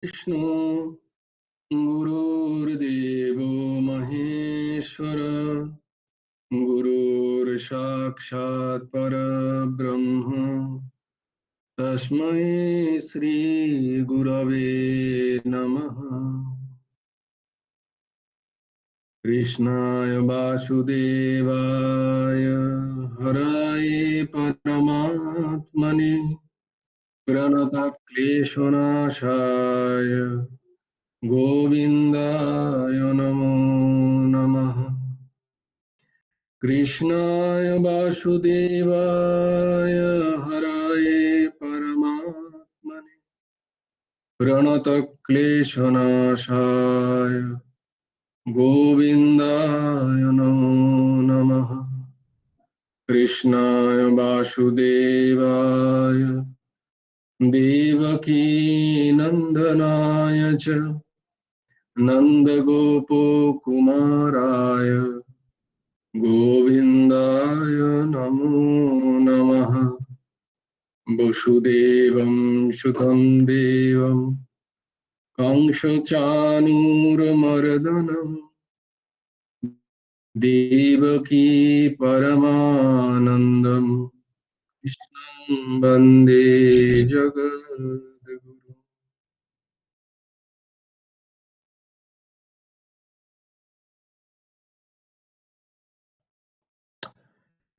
विष्णु गुरुर्देवो महेश्वर गुरुर्साक्षात् परब्रह्म तस्मै श्री गुरवे नमः। कृष्णाय वासुदेवाय हराय परमात्मने प्रणतक्लेशनाशाय गोविन्दाय नमो नमः। कृष्णाय वासुदेवाय हराय परमात्मने प्रणतक्लेशनाशाय गोविन्दाय नमो नमः। कृष्णाय वासुदेवाय देवकी नन्दनाय च नन्दगोपकुमाराय गोविन्दाय नमो नमः। वसुदेवं सुतं देवं कंसचाणूरमर्दनं देवकी परमानन्दं कृष्णं वन्दे जगद्गुरुम्।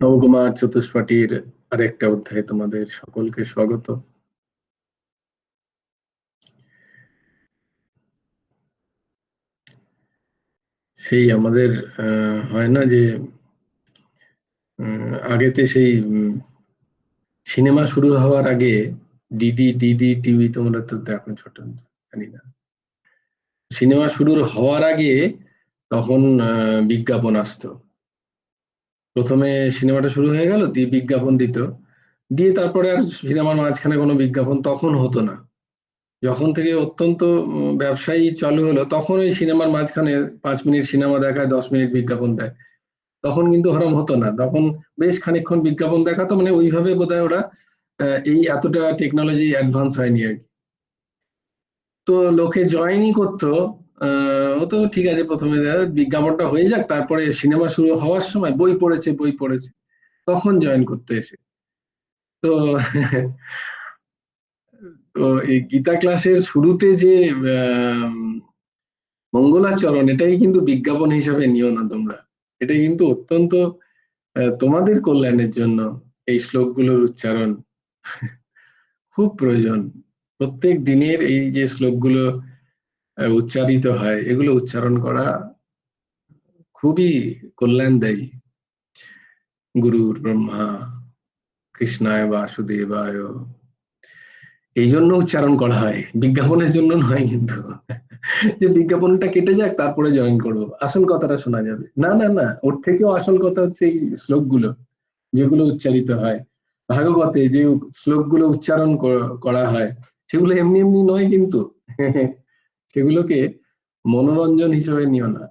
নবকুমার চতুষ্পাঠীর আরেকটা অধ্যায়ে তোমাদের সকলকে স্বাগত। সেই আমাদের হয় না যে আগেতে সেই সিনেমা শুরু হওয়ার আগে ডিডি টিভি তোমরা তো দেখো ছোট, জানি না, সিনেমা শুরুর হওয়ার আগে তখন বিজ্ঞাপন আসতো। প্রথমে সিনেমাটা শুরু হয়ে গেল, দিয়ে বিজ্ঞাপন দিত, দিয়ে তারপরে আর সিনেমার মাঝখানে কোনো বিজ্ঞাপন তখন হতো না। যখন থেকে অত্যন্ত ব্যবসায়ী চালু হলো তখন ওই সিনেমার মাঝখানে 5 মিনিট সিনেমা দেখায়, 10 মিনিট বিজ্ঞাপন দেয়। তখন কিন্তু ওরম হতো না, তখন বেশ খানিকক্ষণ বিজ্ঞাপন দেখাতো, মানে ওইভাবে বোধহয় ওরা এই এতটা টেকনোলজি অ্যাডভান্স হয়নি আর কি। তো লোকে জয়েনই করতো। ও তো ঠিক আছে, প্রথমে বিজ্ঞাপনটা হয়ে যাক, তারপরে সিনেমা শুরু হওয়ার সময় বই পড়েছে তখন জয়েন করতে এসে। তো তো এই গীতা ক্লাসের শুরুতে যে মঙ্গলাচরণ, এটাই কিন্তু বিজ্ঞাপন হিসাবে নিও না তোমরা। এটা কিন্তু অত্যন্ত তোমাদের কল্যাণের জন্য এই শ্লোকগুলোর উচ্চারণ খুব প্রয়োজন। প্রত্যেক দিনের এই যে শ্লোকগুলো উচ্চারিত হয়, এগুলো উচ্চারণ করা খুবই কল্যাণদায়ী। গুরুর ব্রহ্মা কৃষ্ণায় বাসুদেবায়, এই জন্য উচ্চারণ করা হয়, বিজ্ঞাপনের জন্য নয় কিন্তু। যে বিজ্ঞাপনটা কেটে যাক তারপরে জয়েন করব, আসল কথাটা শোনা যাবে। না না না, ওর থেকেও আসল কথা হচ্ছে এই শ্লোকগুলো যেগুলো উচ্চারিত হয়। ভাগবতে যে শ্লোকগুলো উচ্চারণ করা হয় সেগুলো এমনি এমনি নয় কিন্তু। সেগুলোকে মনোরঞ্জন হিসেবে নিও না,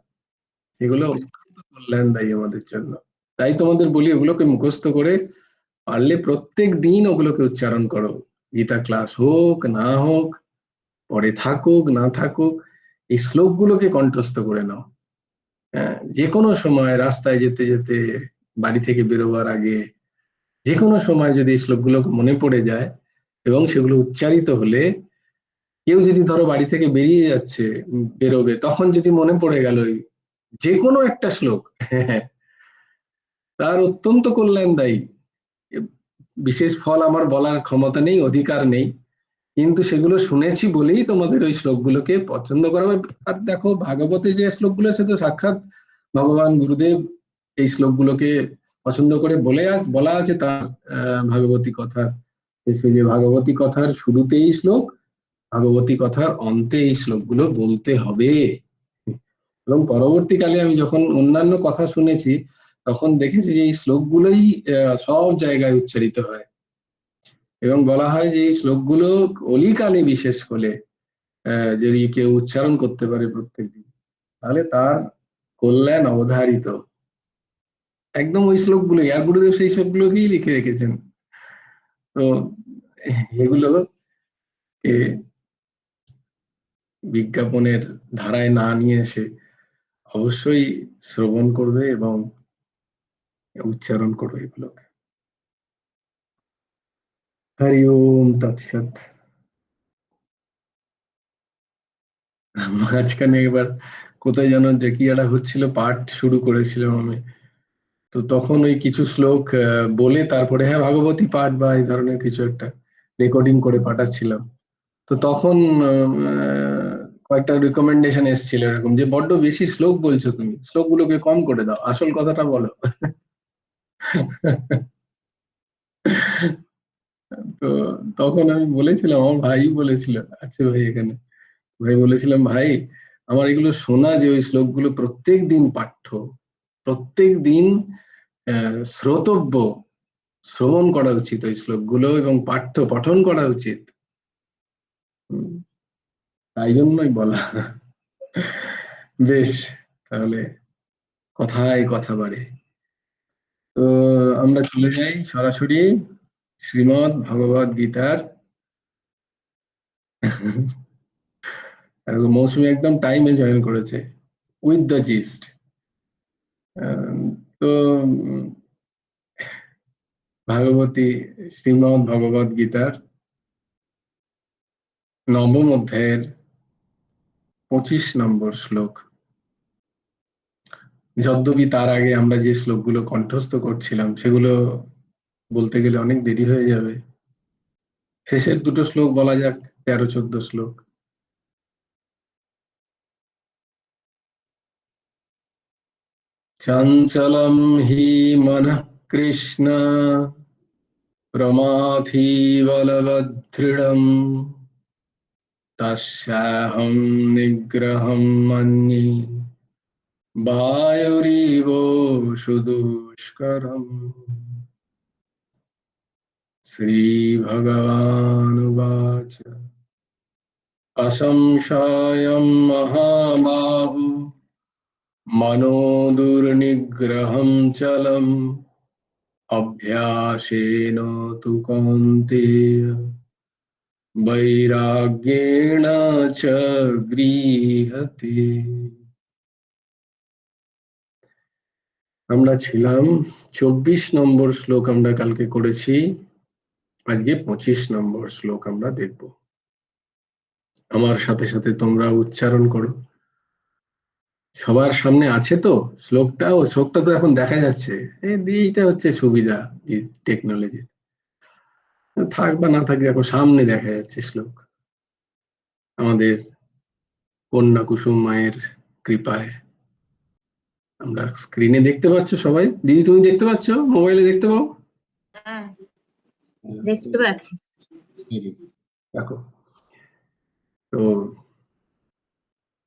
এগুলো অত্যন্ত কল্যাণদায়ী আমাদের জন্য। তাই তোমাদের বলি, ওগুলোকে মুখস্থ করে পারলে প্রত্যেক দিন ওগুলোকে উচ্চারণ করো। গীতা ক্লাস হোক না হোক, পরে থাকুক না থাকুক, এই শ্লোকগুলোকে কণ্ঠস্থ করে নাও। হ্যাঁ, যে কোনো সময় রাস্তায় যেতে যেতে, বাড়ি থেকে বেরোবার আগে, যে কোনো সময় যদি এই শ্লোকগুলো মনে পড়ে যায় এবং সেগুলো উচ্চারিত হলে, কেউ যদি ধরো বাড়ি থেকে বেরিয়ে যাচ্ছে, বেরোবে, তখন যদি মনে পড়ে গেল যে কোনো একটা শ্লোক, তার অত্যন্ত কল্যাণদায়ী। বিশেষ ফল আমার বলার ক্ষমতা নেই, অধিকার নেই, কিন্তু সেগুলো শুনেছি বলেই তোমাদের ওই শ্লোকগুলোকে পছন্দ করা হবে। আর দেখো, ভাগবতে যে শ্লোকগুলো আছে তো সাক্ষাৎ ভগবান গুরুদেব এই শ্লোকগুলোকে পছন্দ করে বলা আছে তার ভাগবতী কথার শেষে, যে ভাগবতী কথার শুরুতেই শ্লোক, ভাগবতী কথার অন্তে এই শ্লোকগুলো বলতে হবে। এবং পরবর্তীকালে আমি যখন অন্যান্য কথা শুনেছি, তখন দেখেছি যে এই শ্লোকগুলোই সব জায়গায় উচ্চারিত হয় এবং বলা হয় যে এই শ্লোকগুলো অলিকালে বিশেষ করে যদি কেউ উচ্চারণ করতে পারে প্রত্যেকদিন, তাহলে তার কল্যাণ অবধারিত। একদম ওই শ্লোকগুলোই, আর গুরুদেব সেই শ্লোকগুলোকেই লিখে রেখেছেন। তো এগুলো বিজ্ঞাপনের ধারায় না নিয়ে এসে অবশ্যই শ্রবণ করবে এবং উচ্চারণ করবে এগুলোকে। হরি ওম তৎসৎ। মাঝখানে এবার কোথায় যেন যে কি একটা হচ্ছিল, পাঠ শুরু করেছিলাম আমি, তো তখন ওই কিছু শ্লোক বলে তারপরে হ্যাঁ ভাগবতী পাঠ বা এই ধরনের কিছু একটা রেকর্ডিং করে পাঠাচ্ছিলাম। তো তখন কয়েকটা রিকমেন্ডেশন এসেছিল এরকম যে বড্ড বেশি শ্লোক বলছো, তুমি শ্লোকগুলোকে কম করে দাও, আসল কথাটা বলো। তো তখন আমি বলেছিলাম, আমার ভাই বলেছিল, আছে ভাই এখানে, ভাই বলেছিলাম ভাই আমার এগুলো শোনা যে ওই শ্লোকগুলো প্রত্যেক দিন পাঠ্য, প্রত্যেক দিন শ্রোতব্য, শ্রবণ করা উচিত ওই শ্লোকগুলো এবং পাঠ্য পঠন করা উচিত। তাই জন্যই বলা। বেশ, তাহলে কথায় কথা বাড়ে, তো আমরা চলে যাই সরাসরি শ্রীমদ্ ভগবদ গীতার। মৌসুমী একদম টাইমে জয়েন করেছে উইথ দ্য জিস্ট। তো ভাগবতী, শ্রীমদ্ ভগবদ গীতার নবম অধ্যায়ের 25 নম্বর শ্লোক। যদ্যপি তার আগে আমরা যে শ্লোকগুলো কণ্ঠস্থ করছিলাম সেগুলো বলতে গেলে অনেক দেরি হয়ে যাবে, শেষের দুটো শ্লোক বলা যাক, 13-14 শ্লোক। চঞ্চলম হি মনঃ কৃষ্ণ প্রমাথি বলবদৃঢ়ম তস্যাহং নিগ্রহম মন্যে বায়ুরিব সুদুষ্করম। শ্রীভগবানুবাচ असंशयं महाबाहो मनो दुर्निग्रहं चलम् अभ्यासेन तु कौन्तेय वैराग्येण च गृह्यते। আমরা ছিলাম 24 নম্বর শ্লোক আমরা কালকে করেছি, আজকে 25 নম্বর শ্লোক আমরা দেখব। আমার সাথে সাথে তোমরা উচ্চারণ করো। সবার সামনে আছে তো শ্লোকটা? ও শ্লোকটা তো এখন দেখা যাচ্ছে, এইটা হচ্ছে সুবিধা টেকনোলজি, থাক বা না থাক দেখো সামনে দেখা যাচ্ছে শ্লোক, আমাদের কন্যা কুসুম মায়ের কৃপায় আমরা স্ক্রিনে দেখতে পাচ্ছ সবাই। দিদি তুমি দেখতে পাচ্ছ? মোবাইলে দেখতে পাও? হ্যাঁ দেখতে পাচ্ছি। দেখো তো,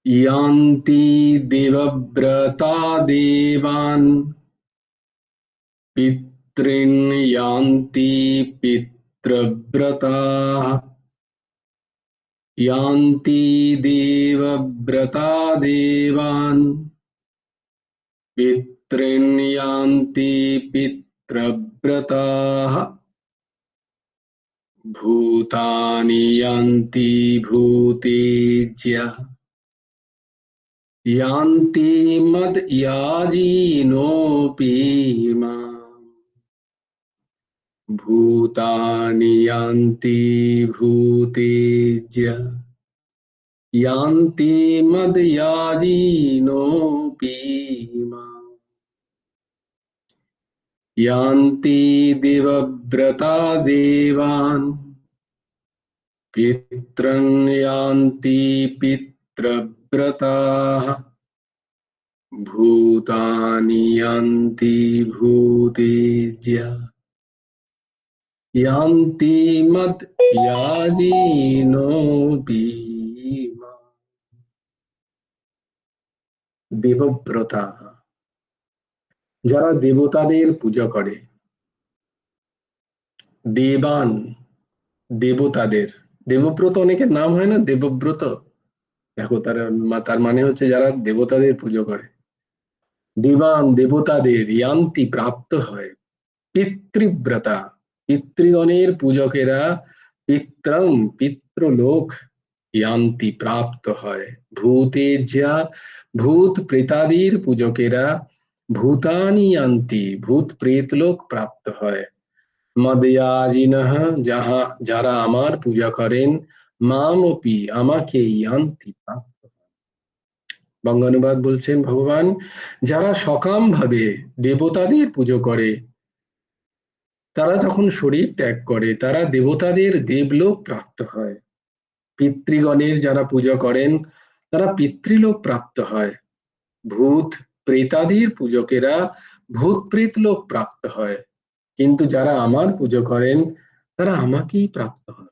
ইয়ান্তি দেবব্রতা দেবান পিতৃন यान्ति पितृव्रताः यान्ति देवव्रता देवान् पितॄन् यान्ति पितृव्रताः भूतानि यान्ति भूतेज्य यान्ति मद्याजिनोऽपि माम् भूतानि यान्ति भूतेज्य यान्ति मद्याजिनोऽपि माम् यान्ति देवव्रता देवान् पितॄन् यान्ति पितृव्रताः भूतानि यान्ति भूतेज्य यान्ति मद्याजिनोऽपि माम्। দেবব্রতা, যারা দেবতাদের পূজা করে। দেবান, দেবতাদের, দেবব্রত অনেকের নাম হয় না, দেবব্রত, দেখো তার মানে হচ্ছে যারা দেবতাদের পুজো করে। দেবান, দেবতাদের, ইয়ান্তি প্রাপ্ত হয়, পিতৃব্রতা, পিতৃগণের পূজকেরা, পিত্রং পিতৃলোক ইয়ান্তি প্রাপ্ত হয়। ভূতেজ্যা ভূত প্রেতাদির পূজকেরা ভূতানি ইয়ান্তি, ভূত প্রেত লোক প্রাপ্ত হয়। মদয়াজিনঃ, যারা আমার পূজা করেন, মামপি, আমাকে, ইয়ান্তি প্রাপ্ত। বঙ্গানুবাদ বলছেন ভগবান, যারা সকাম ভাবে দেবতাদের পুজো করে, তারা যখন শরীর ত্যাগ করে, তারা দেবতাদের দেবলোক প্রাপ্ত হয়। পিতৃগণের যারা পূজা করেন, তারা পিতৃলোক প্রাপ্ত হয়। ভূত প্রেতাদির পূজকেরা ভূত প্রেত লোক প্রাপ্ত হয়। কিন্তু যারা আমার পুজো করেন, তারা আমাকেই প্রাপ্ত হন।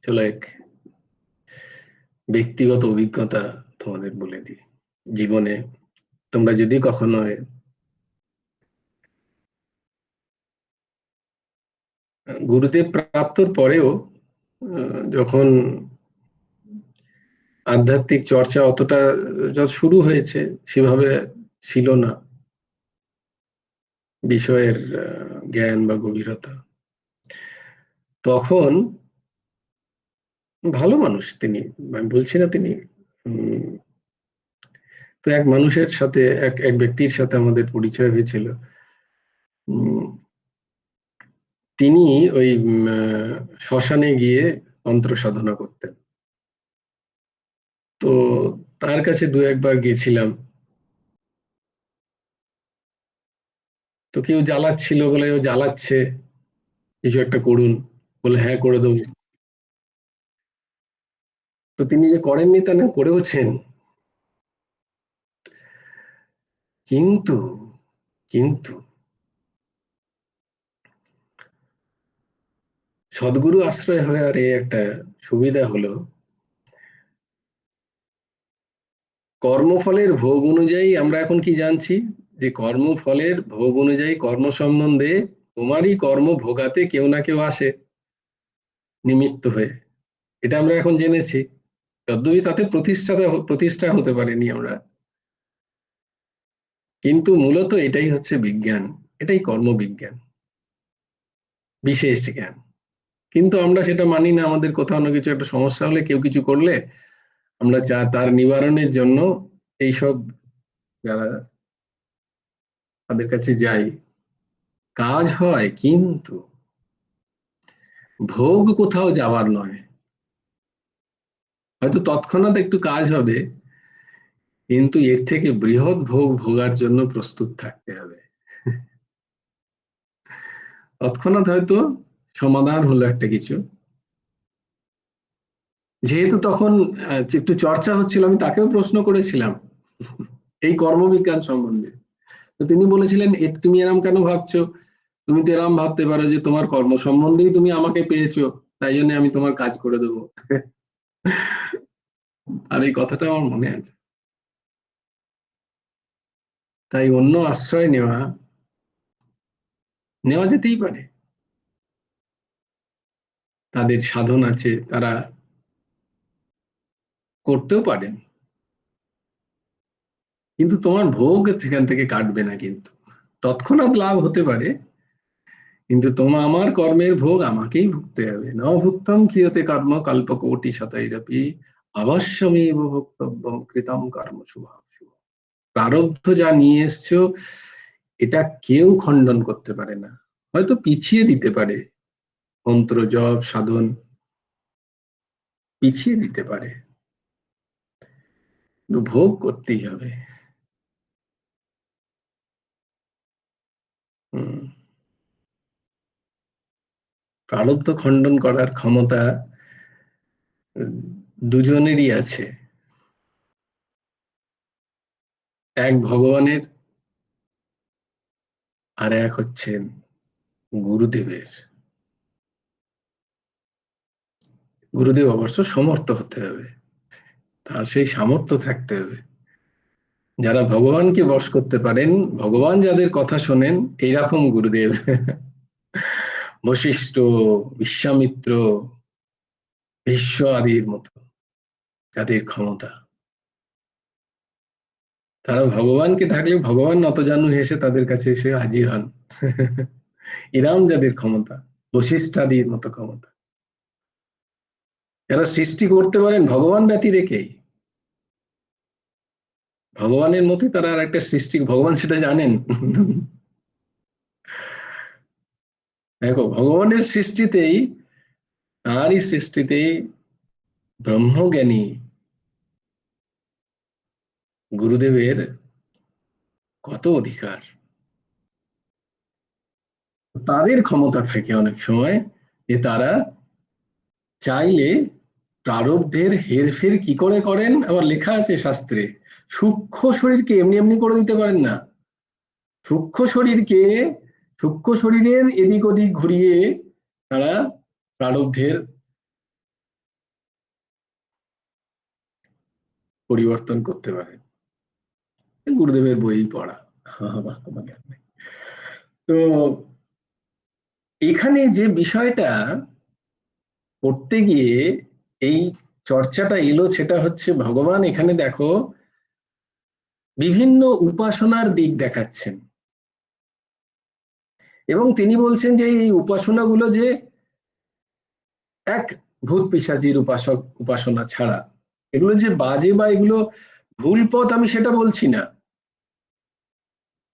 চলো এক ব্যক্তিগত অভিজ্ঞতা তোমাদের বলে দিই। জীবনে তোমরা যদি কখনো গুরুদেব প্রাপ্তর পরেও যখন আধ্যাত্মিক চর্চা অতটা যত শুরু হয়েছে, সেভাবে ছিল না বিষয়ের জ্ঞান বা গভীরতা। তখন ভালো মানুষ তিনি, আমি বলছি না তিনি, তো এক মানুষের সাথে, এক ব্যক্তির সাথে আমাদের পরিচয় হয়েছিল। তিনি ওই শ্মশানে গিয়ে তন্ত্র সাধনা করতেন। তো তার কাছে দু একবার গেছিলাম। তো কেউ জ্বালাচ্ছিল বলে, ও জ্বালাচ্ছে, কিছু একটা করুন বলে, হ্যাঁ করে দেবো। তো তিনি যে করেননি তা না, করেওছেন। কিন্তু কিন্তু সদ্গুরু আশ্রয় হওয়ার এই একটা সুবিধা হলো, কর্মফলের ভোগ অনুযায়ী আমরা এখন কি জানছি, যে কর্মফলের ভোগ অনুযায়ী কর্ম সম্বন্ধে তোমারই কর্ম ভোগাতে কেউ না কেউ আসে নিমিত্ত হয়ে। এটা আমরা এখন জেনেছি, যদ্যপি তাতে প্রতিষ্ঠা হতে পারেনি আমরা, কিন্তু মূলত এটাই হচ্ছে বিজ্ঞান, এটাই কর্মবিজ্ঞান, বিশেষ জ্ঞান। কিন্তু আমরা সেটা মানি না। আমাদের কোথাও না কিছু একটা সমস্যা হলে, কেউ কিছু করলে, আমরা তার নিবারণের জন্য এইসব যারা তাদের কাছে যাই, কাজ হয় কিন্তু ভোগ কোথাও যাওয়ার নয়। হয়তো তৎক্ষণাৎ একটু কাজ হবে, কিন্তু এর থেকে বৃহৎ ভোগ ভোগার জন্য প্রস্তুত থাকতে হবে। তৎক্ষণাৎ হয়তো সমাধান হলো একটা কিছু, যেহেতু তখন একটু চর্চা হচ্ছিল, আমি তাকেও প্রশ্ন করেছিলাম এই কর্মবিজ্ঞান সম্বন্ধে। তো তিনি বলেছিলেন, তুমি এরম কেন ভাবছো, তুমি তো এরম ভাবতে পারো যে তোমার কর্ম সম্বন্ধেই তুমি আমাকে পেয়েছো, তাই জন্য আমি তোমার কাজ করে দেবো। আর এই কথাটা আমার মনে আছে। তাই অন্য আশ্রয় নেওয়া নেওয়া যেতেই পারে, তাদের সাধন আছে, তারা করতেও পারেন, কিন্তু তোমার ভোগ সেখান থেকে কাটবে না। কিন্তু তৎক্ষণাৎ লাভ হতে পারে, কিন্তু আমার কর্মের ভোগ আমাকেই ভুগতে হবে। ন ভুক্তম ক্রিয়তে কর্ম কল্পকোটি শতৈরপি অবশ্যমেব ভোক্তব্যম কৃতম কর্ম শুভাশুভ। প্রারব্ধ যা নিয়ে এসছো, এটা কেউ খণ্ডন করতে পারে না। হয়তো পিছিয়ে দিতে পারে, মন্ত্র জপ সাধন পিছিয়ে দিতে পারে, কিন্তু ভোগ করতেই হবে। প্রারব্ধ খণ্ডন করার ক্ষমতা দুজনেরই আছে, এক ভগবানের, আর এক হচ্ছেন গুরুদেবের। গুরুদেব অবশ্য সমর্থ হতে হবে, তার সেই সামর্থ্য থাকতে হবে। যারা ভগবানকে বশ করতে পারেন, ভগবান যাদের কথা শোনেন, এইরকম গুরুদেব, বশিষ্ঠ, বিশ্বামিত্র, বিশ্ব আদির মতো যাদের ক্ষমতা, তারা ভগবানকে ডাকলে ভগবান নতজানু হেসে তাদের কাছে এসে হাজির হন। ইরাম যাদের ক্ষমতা, বশিষ্ঠাদির মতো ক্ষমতা, যারা সৃষ্টি করতে পারেন ভগবান ব্যতী রেখেই, ভগবানের মতোই তারা আর একটা সৃষ্টি, ভগবান সেটা জানেন। দেখো ভগবানের সৃষ্টিতেই, তারই সৃষ্টিতেই ব্রহ্মজ্ঞানী গুরুদেবের কত অধিকার, তাদের ক্ষমতা থাকে অনেক সময় যে তারা চাইলে প্রারব্ধের হেরফের কি করে করেন, আবার লেখা আছে শাস্ত্রে, সূক্ষ্ম শরীরকে এমনি এমনি করে দিতে পারেন না। সূক্ষ্ম শরীরকে, সূক্ষ্ম শরীরের এদিক ওদিক ঘুরিয়ে তারা প্রারব্ধের পরিবর্তন করতে পারে। গুরুদেবের বই পড়া। তো এখানে যে বিষয়টা করতে গিয়ে এই চর্চাটা এলো, সেটা হচ্ছে ভগবান এখানে দেখো বিভিন্ন উপাসনার দিক দেখাচ্ছেন, এবং তিনি বলছেন যে এই উপাসনাগুলো যে এক ভূত পিশাচির উপাসনা ছাড়া, এগুলো যে বাজে বা এগুলো ভুল পথ, আমি সেটা বলছি না।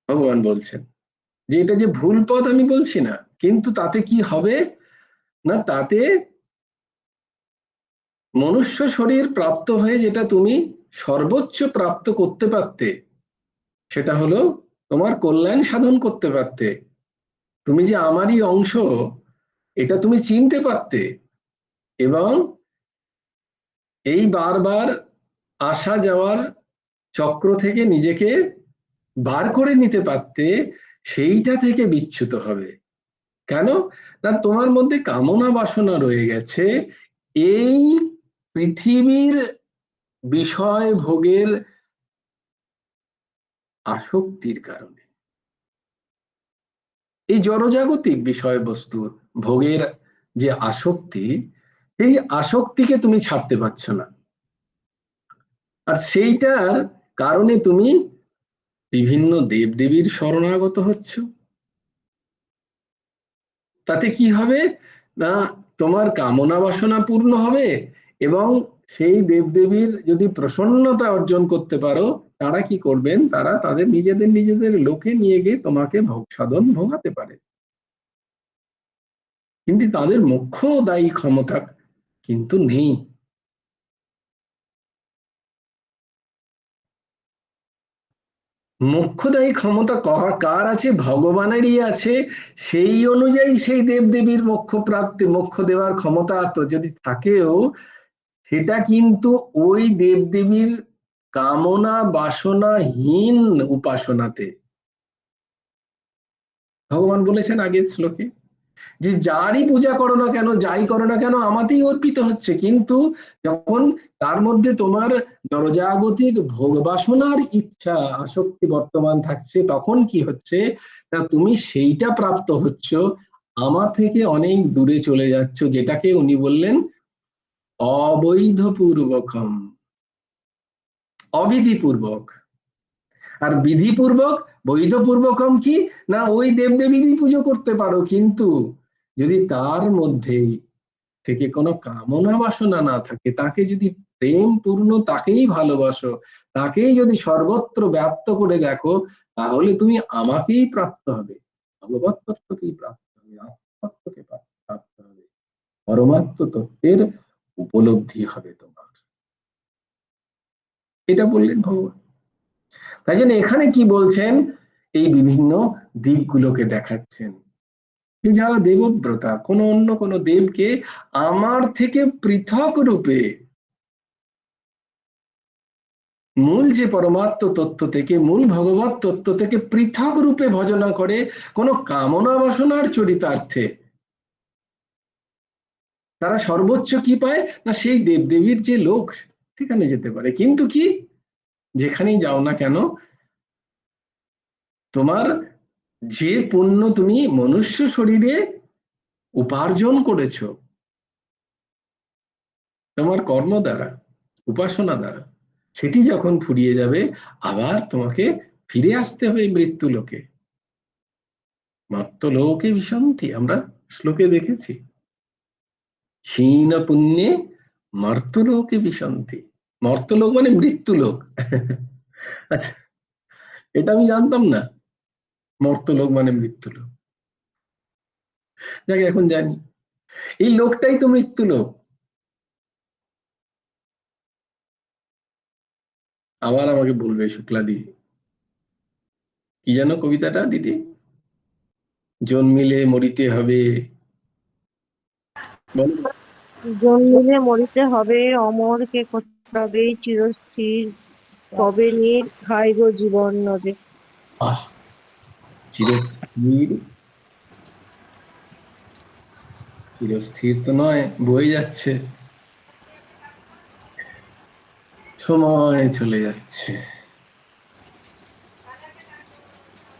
ভগবান বলছেন যে এটা যে ভুল পথ আমি বলছি না, কিন্তু তাতে কি হবে না, তাতে মনুষ্য শরীর প্রাপ্ত হয়ে যেটা তুমি সর্বোচ্চ প্রাপ্ত করতে পারতে, সেটা হলো তোমার কল্যাণ সাধন করতে পারতে, তুমি যে আমারই অংশ এটা তুমি চিনতে পারতে, এবং এই বারবার আসা যাওয়ার চক্র থেকে নিজেকে বার করে নিতে পারতে, সেইটা থেকে বিচ্যুত হবে। কেন না, তোমার মধ্যে কামনা বাসনা রয়ে গেছে এই পৃথিবীর বিষয় ভোগের আসক্তির কারণে। এই জড়জাগতিক বিষয়বস্তু ভোগের যে আসক্তি, এই আসক্তিকে তুমি ছাড়তে পারছো না, আর সেইটার কারণে তুমি বিভিন্ন দেবদেবীর শরণাগত হচ্ছ। তাতে কি হবে না, তোমার কামনা বাসনা পূর্ণ হবে, এবং সেই দেবদেবীর যদি প্রসন্নতা অর্জন করতে পারো, তারা কি করবেন, তারা তাদের নিজেদের নিজেদের লোকে নিয়ে গিয়ে তোমাকে ভোগ সাধন ভোগাতে পারে, কিন্তু তাদের মুখ্য দায়ী ক্ষমতা কিন্তু নেই। মোক্ষদায়ী ক্ষমতা কার আছে, ভগবানেরই আছে। সেই অনুযায়ী সেই দেবদেবীর মোক্ষ প্রাপ্তি, মোক্ষ দেওয়ার ক্ষমতা তো যদি থাকেও, সেটা কিন্তু ওই দেবদেবীর কামনা বাসনাহীন উপাসনাতে। ভগবান বলেছেন আগের শ্লোকে যে যারই পূজা করো না কেন, যাই করো না কেন, আমাতেই অর্পিত হচ্ছে, কিন্তু যখন তার মধ্যে তোমার জড়জাগতিক ভোগ বাসনার ইচ্ছা আসক্তি বর্তমান থাকছে, তখন কি হচ্ছে না, তুমি সেইটা প্রাপ্ত হচ্ছ, আমার থেকে অনেক দূরে চলে যাচ্ছ, যেটাকে উনি বললেন অবৈধ পূর্বকম, অবিধিপূর্বক। আর বিধিপূর্বক, বৈধপূর্বকম কি না, ওই দেবদেবীরই পুজো করতে পারো, কিন্তু যদি তার মধ্যেই থেকে কোনো কামনা বাসনা না থাকে, তাকে যদি প্রেম পূর্ণ, তাকেই ভালোবাসো, তাকেই যদি সর্বত্র ব্যাপ্ত করে দেখো, তাহলে তুমি আমাকেই প্রাপ্ত হবে, ভগবত তত্ত্বকেই প্রাপ্ত হবে, আত্মতত্ত্বকে প্রাপ্ত হবে, পরমাত্ম তত্ত্বের উপলব্ধি হবে তোমার। এটা বললেন ভগবান। তাই জন্য এখানে কি বলছেন, এই বিভিন্ন দিকগুলোকে দেখাচ্ছেন যে যারা দেবব্রতা, কোন অন্য কোন দেবকে আমার থেকে পৃথক রূপে, মূল যে পরমাত্ম তত্ত্ব থেকে, মূল ভগবত তত্ত্ব থেকে পৃথক রূপে ভজনা করে কোন কামনা বাসনার চরিতার্থে, তারা সর্বোচ্চ কি পায় না, সেই দেবদেবীর যে লোক সেখানে যেতে পারে। কিন্তু কি, যেখানেই যাও না কেন, তোমার যে পুণ্য তুমি মনুষ্য শরীরে উপার্জন করেছো, তোমার কর্ম দ্বারা, উপাসনা দ্বারা। সেটি যখন ফুরিয়ে যাবে, আবার তোমাকে ফিরে আসতে হবে এই মৃত্যু লোকে। মর্তলোকে বিশন্তি, আমরা শ্লোকে দেখেছি, ক্ষীণ পুণ্যে মর্তলোকে বিশন্তি। মর্তলোক মানে মৃত্যুলোক। আচ্ছা, এটা আমি জানতাম না, মর্তলোক মানে মৃত্যুলোক। যাকে এখন জানি, এই লোকটাই তো মৃত্যুলোক। আবার আমাকে বলবে শুক্লা দিদি, কি যেন কবিতাটা দিদি, জন্মিলে মরিতে হবে, বলো। জন্মিলে মরিতে হবে, অমরকে করতে হবে চিরস্থির, তবে নীর খাইব জীবন নদে। আহ, চিরস্থির, চিরস্থির তো নয়, বয়ে যাচ্ছে, সময় চলে যাচ্ছে।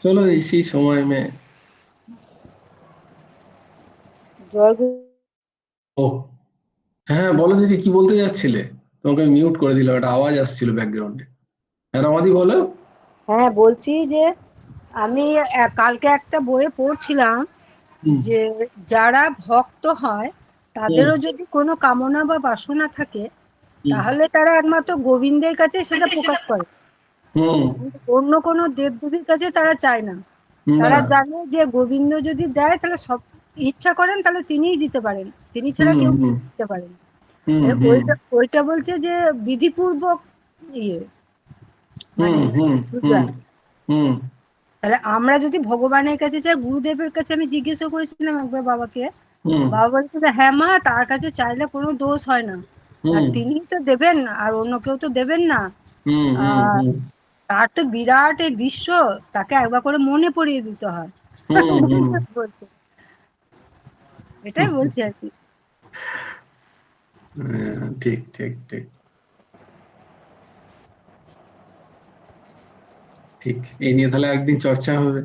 চলো इसी সময় মে। জয় গুরু। ও হ্যাঁ, বলো দিদি, কি বলতে যাচ্ছিলে? তোমাকে মিউট করে দিলাম, একটা আওয়াজ আসছিল ব্যাকগ্রাউন্ডে। হ্যাঁ রমাদি, বলো। হ্যাঁ, বলছি যে আমি কালকে একটা বইয়ে পড়ছিলাম হুম যে যারা ভক্ত হয় হুম তাদেরও যদি কোনো কামনা বা বাসনা থাকে হুম তাহলে তারা একমাত্র গোবিন্দের কাছে সেটা প্রকাশ করে, হুম কিন্তু অন্য কোনো দেবদেবীর কাছে তারা চায় না। না। তারা জানে যে গোবিন্দ যদি দেয় তাহলে সব ইচ্ছা করেন তাহলে তিনিই দিতে পারেন, তিনি ছাড়া হুম কেউ হুম দিতে পারেন না। হুম তাহলে হুম ওইটা ওইটা বলছে যে বিধিপূর্বক ইয়ে হুম মানে হুম হুম পূজা। হুম তাহলে আমরা যদি ভগবানের কাছে চাই, গুরুদেবের কাছে আমি জিজ্ঞাসা করেছিলাম একবার বাবাকে, হুম বাবা বলছে যে হ্যাঁ মা, তার কাছে চাইলে কোনো দোষ হয় না, আর হুম তিনিই তো দেবেন, আর অন্য কেউ তো দেবেন না। হুম হুম আর হুম তার তো বিরাট এই বিশ্ব, তাকে একবার করে মনে পড়িয়ে দিতে হয়। হুম হুম বলছে, এটাই বলছি আর কি। ঠিক ঠিক ঠিক ঠিক, এই নিয়ে তাহলে একদিন চর্চা হবে।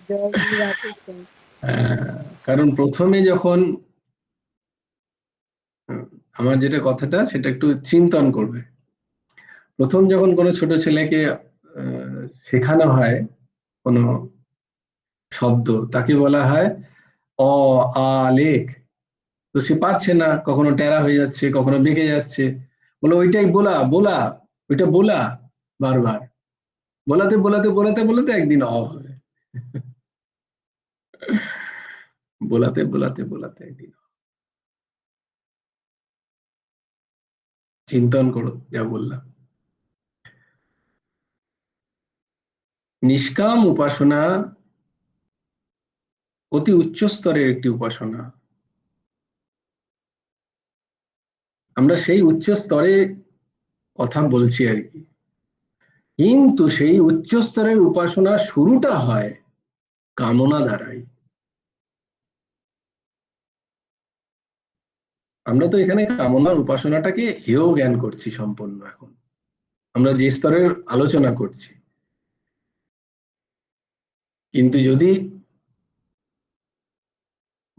জয় গুরু রাধে শ্যাম। কারণ প্রথমে যখন আমার যেটা কথাটা সেটা একটু চিন্তন করবে। প্রথম যখন কোনো ছোট ছেলেকে শেখানো হয় কোনো শব্দ, তাকে বলা হয় অ আ লেখ। তো সে পারছে না, কখনো টেরা হয়ে যাচ্ছে, কখনো বেঁকে যাচ্ছে। বলে ওইটাই বলা বলা, ওইটা বলা, বারবার বলাতে বলাতে বলাতে বলাতে একদিন অ হবে। বলাতে বলাতে বলাতে একদিন। চিন্তন করো যা বললাম। নিষ্কাম উপাসনা অতি উচ্চ স্তরের একটি উপাসনা। আমরা সেই উচ্চ স্তরে কথা বলছি আর কি, কিন্তু সেই উচ্চ স্তরের উপাসনা শুরুটা হয় কামনা দ্বারাই। আমরা তো এখানে কামনার উপাসনাটাকে হেয় জ্ঞান করছি সম্পূর্ণ। এখন আমরা যে স্তরের আলোচনা করছি, কিন্তু যদি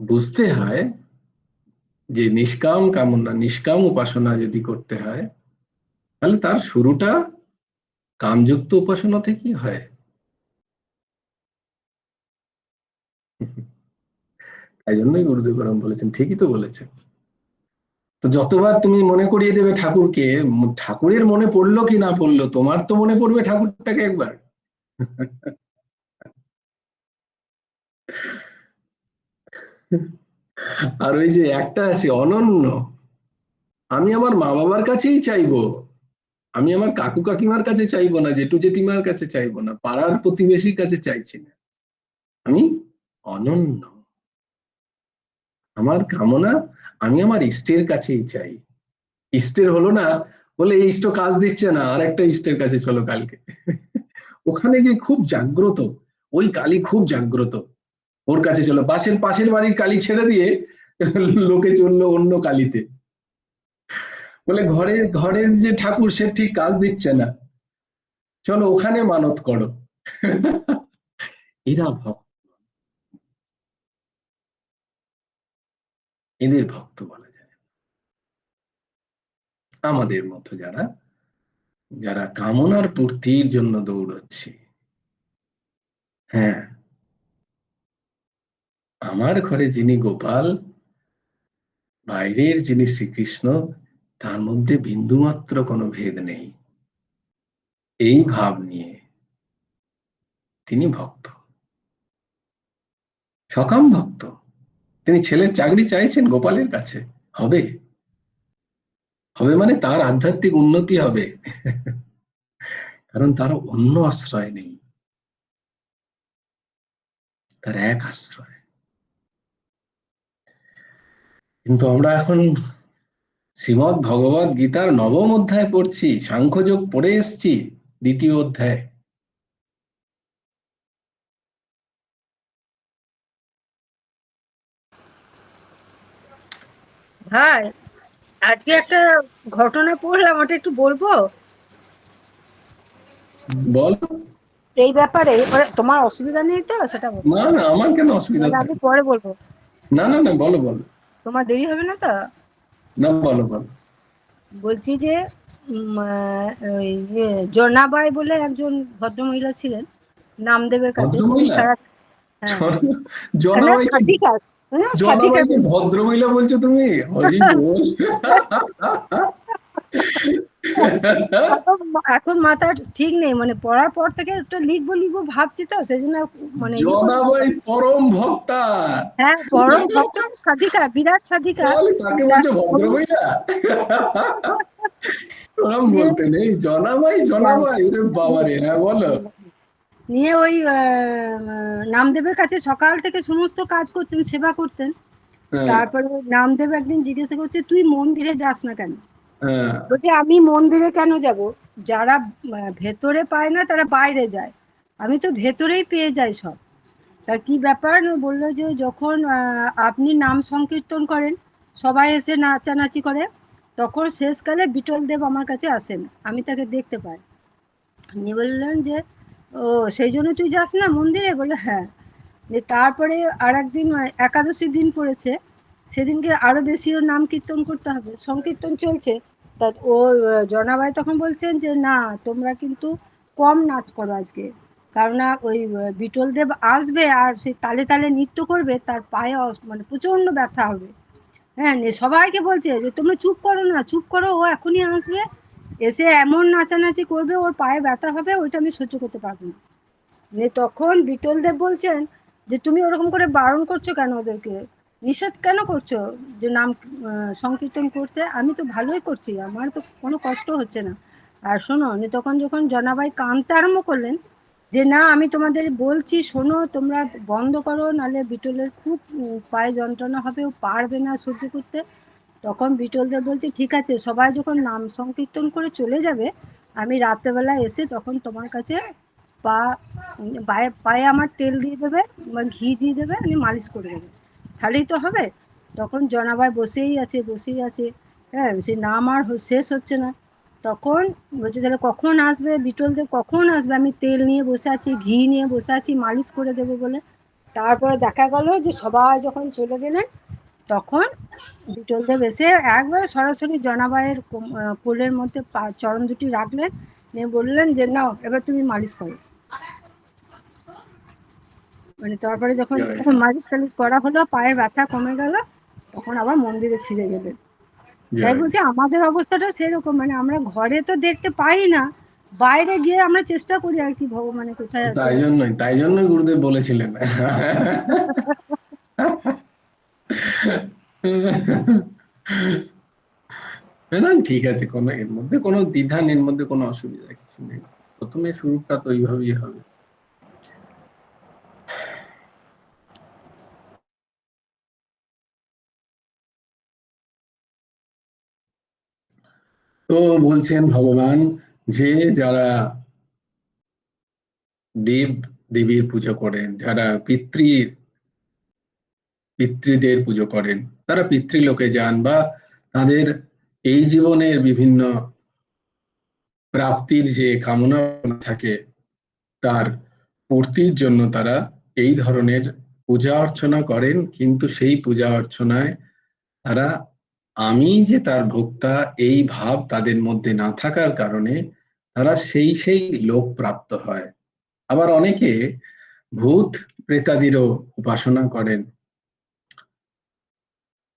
বুঝতে হয় যে নিষ্কাম কামনা, নিষ্কাম উপাসনা যদি করতে হয়, তাহলে তার শুরুটা কামযুক্ত উপাসনা থেকেই হয়। তাই জন্যই গুরুদেব বরং বলেছেন, ঠিকই তো বলেছেন। তো যতবার তুমি মনে করিয়ে দেবে ঠাকুরকে, ঠাকুরের মনে পড়লো কি না পড়লো, তোমার তো মনে পড়বে ঠাকুরটাকে একবার। আর ওই যে একটা আছে অনন্য, আমি আমার মা বাবার কাছেই চাইবো, আমি আমার কাকু কাকিমার কাছে চাইবো না, জেঠু জেঠিমার কাছে চাইবো না, পাড়ার প্রতিবেশীর কাছে চাইছি না, আমি অনন্য। আমার কামনা আমি আমার ইষ্টের কাছেই চাই। ইষ্টের হলো না বলে এই ইষ্ট কাজ দিচ্ছে না, আর একটা ইষ্টের কাছে চলো কালকে। ওখানে গিয়ে খুব জাগ্রত, ওই কালী খুব জাগ্রত, ওর কাছে চলো। পাশের পাশের বাড়ির কালী ছেড়ে দিয়ে লোকে চললো অন্য কালীতে, বলে ঘরে ঘরের যে ঠাকুর সে ঠিক কাজ দিচ্ছে না, চলো ওখানে মানত করো। এরা ভক্ত। এদের ভক্ত বলা যায়। আমাদের মতো যারা যারা কামনার পূর্তির জন্য দৌড়চ্ছে, হ্যাঁ, আমার ঘরে যিনি গোপাল, বাইরের যিনি শ্রীকৃষ্ণ, তার মধ্যে বিন্দুমাত্র কোনো ভেদ নেই, এই ভাব নিয়ে তিনি ভক্ত, সকাম ভক্ত। তিনি ছেলের চাকরি চাইছেন গোপালের কাছে, হবে হবে মানে তার আধ্যাত্মিক উন্নতি হবে, কারণ তার অন্য আশ্রয় নেই, তার এক আশ্রয়। কিন্তু আমরা এখন শ্রীমদ্ ভগবদ গীতার 9ম অধ্যায় পড়ছি, সাংখ্যযোগ পড়ে এসছি 2য় অধ্যায়। ভাই, আজকে একটা ঘটনা পড়লাম, ওটা একটু বলবো বল। এই ব্যাপারে। তোমার অসুবিধা নেই তো? সেটা বলো। না না, আমার কেন অসুবিধা তাহলে আমি থাকে? পরে বলবো, না না না, বলো বলো। তোমার দেরি হবে না তো? না, বলো বলো। বলছি যে ওই জনাবাই বলে একজন ভদ্রমহিলা ছিলেন নামদেবের কাছে। তিনি ভদ্রমহিলা? সারা, হ্যাঁ, না জনাবাইকে, সাধিকা, না সাধিকা জনাবাইকে বলছি। ভদ্রমহিলা বলছো তুমি? হরি বল। এখন এখন মাথা ঠিক নেই, মানে পড়ার পর থেকে একটা লিখবো লিখবো ভাবছি, তো সেই জন্য মানে ইয়ে করতে জনাবাই পারছি না। পরম ভক্তা, হ্যাঁ, পরম ভক্ত, সাধিকা, বিরাট সাধিকা। তাহলে তাকে বলছো ভদ্রমহিলা? ওরম নিয়ে বলতে নেই, জনাবাই জনাবাই, ওরে বাবারে, হ্যাঁ বলো। নিয়ে ওই নামদেবের কাছে সকাল থেকে সমস্ত কাজ করতেন, সেবা করতেন। হ্যাঁ তারপরে নামদেব একদিন জিজ্ঞাসা করছে, তুই মন্দিরে যাস না কেন? হ্যাঁ বলছে, আমি মন্দিরে কেন যাব? যারা ভেতরে পায় না তারা বাইরে যায়, আমি তো ভেতরেই পেয়ে যাই সব। তা কি ব্যাপার? বললো যে যখন আপনি নাম সংকীর্তন করেন, সবাই এসে নাচানাচি করে, তখন শেষকালে বিটল দেব আমার কাছে আসেন, আমি তাকে দেখতে পাই। উনি বললেন যে, ও সেই জন্য তুই যাস না মন্দিরে? বলে হ্যাঁ। যে তারপরে আর একদিন একাদশীর দিন পড়েছে, সেদিনকে আরো বেশি ওর নাম কীর্তন করতে হবে, সংকীর্তন চলছে। তা ও জনাবাই তখন বলছেন যে না, তোমরা কিন্তু কম নাচ করো আজকে, কারণ না ওই বিটল দেব আসবে আর সেই তালে তালে নৃত্য করবে, তার পায়ে মানে প্রচণ্ড ব্যথা হবে। হ্যাঁ, সবাইকে বলছে যে তোমরা চুপ করো না, চুপ করো, ও এখনই আসবে, এসে এমন নাচানাচি করবে, ওর পায়ে ব্যথা হবে, ওইটা আমি সহ্য করতে পারবো না। তখন বিটল দেব বলছেন যে তুমি ওরকম করে বারণ করছো কেন, ওদেরকে নিষেধ কেন করছো যে নাম সংকীর্তন করতে? আমি তো ভালোই করছি, আমার তো কোনো কষ্ট হচ্ছে না। আর শোনো, তখন যখন জনাবাই কাঁদতে আরম্ভ করলেন যে না, আমি তোমাদের বলছি শোনো, তোমরা বন্ধ করো, নাহলে বিটলের খুব পায়ে যন্ত্রণা হবে, ও পারবে না সহ্য করতে। তখন বিটলদেব বলছে, ঠিক আছে, সবাই যখন নাম সংকীর্তন করে চলে যাবে, আমি রাত্রেবেলা এসে তখন তোমার কাছে পা পায়ে পায়ে আমার তেল দিয়ে দেবে বা ঘি দিয়ে দেবে, আমি মালিশ করে দেবো, তাহলেই তো হবে। তখন জনাবাই বসেই আছে বসেই আছে, হ্যাঁ, সে নাম আর শেষ হচ্ছে না। তখন বলছে, তাহলে কখন আসবে বিটলদেব, কখন আসবে? আমি তেল নিয়ে বসে আছি, ঘি নিয়ে বসে আছি, মালিশ করে দেবো বলে। তারপরে দেখা গেল যে সবাই যখন চলে গেলেন, তখন বিটলদেব এসে একবারে সরাসরি জনাবাইয়ের কোলের মধ্যে চরণ দুটি রাখলেন, নিয়ে বললেন যে নাও, এবার তুমি মালিশ করো। মানে তারপরে যখন জয়। মালিশ টালিশ করা হলো, পায়ে ব্যথা কমে গেল, তখন আবার মন্দিরে ফিরে গেলেন। তাই জয়। বলছি, আমাদের অবস্থাটা সেরকম, মানে আমরা ঘরে তো দেখতে পাই না, বাইরে গিয়ে আমরা চেষ্টা করি আর কি, ভগবানের কোথায় আছে। তাই জন্যই গুরুদেব বলেছিলেন। না, ঠিক আছে, কোনো এর মধ্যে কোনো দ্বিধা, এর মধ্যে কোনো অসুবিধা কিছু নেই। প্রথমে শুরুটা তো এইভাবেই হবে। তো বলছেন ভগবান যে যারা দেব দেবীর পুজো করেন, যারা পিতৃদের পুজো করেন, তারা পিতৃলোকে যান, বা তাদের এই জীবনের বিভিন্ন প্রাপ্তির যে কামনা থাকে, তার পূর্তির জন্য তারা এই ধরনের পূজা অর্চনা করেন। কিন্তু সেই পূজা অর্চনায় তারা আমি যে তার ভোক্তা এই ভাব তাদের মধ্যে না থাকার কারণে তারা সেই লোক প্রাপ্ত হয়। আবার অনেকে ভূত প্রেতাদিরও উপাসনা করেন,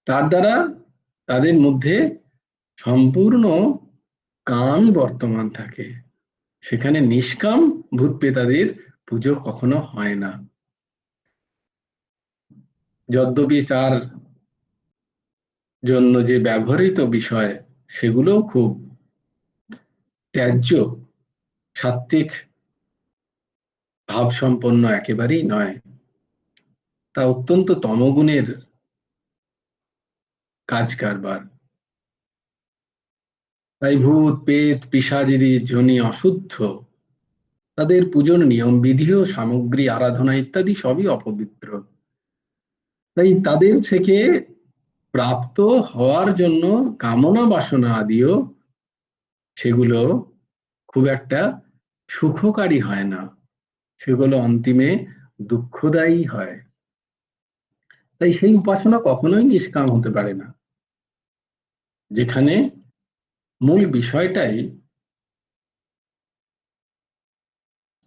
তার দ্বারা তাদের মধ্যে সম্পূর্ণ কাম বর্তমান থাকে, সেখানে নিষ্কাম ভূত প্রেতাদের পুজো কখনো হয় না। যদ্যপি তার জন্য যে ব্যবহৃত বিষয় সেগুলো খুব ত্যায্য, সাত্ত্বিক ভাবসম্পন্ন একেবারেই নয়, তা অত্যন্ত তমগুণের কাজ কারবার। তাই ভূত পেত পিশাচিদি জনি অশুদ্ধ, তাদের পূজন নিয়ম বিধি ও সামগ্রী আরাধনা ইত্যাদি সবই অপবিত্র। তাই তাদের থেকে প্রাপ্ত হওয়ার জন্য কামনা বাসনা আদিও সেগুলো খুব একটা সুখকারী হয় না, সেগুলো অন্তিমে দুঃখদায়ী হয়। তাই সেই উপাসনা কখনোই নিষ্কাম হতে পারে না, যেখানে মূল বিষয়টাই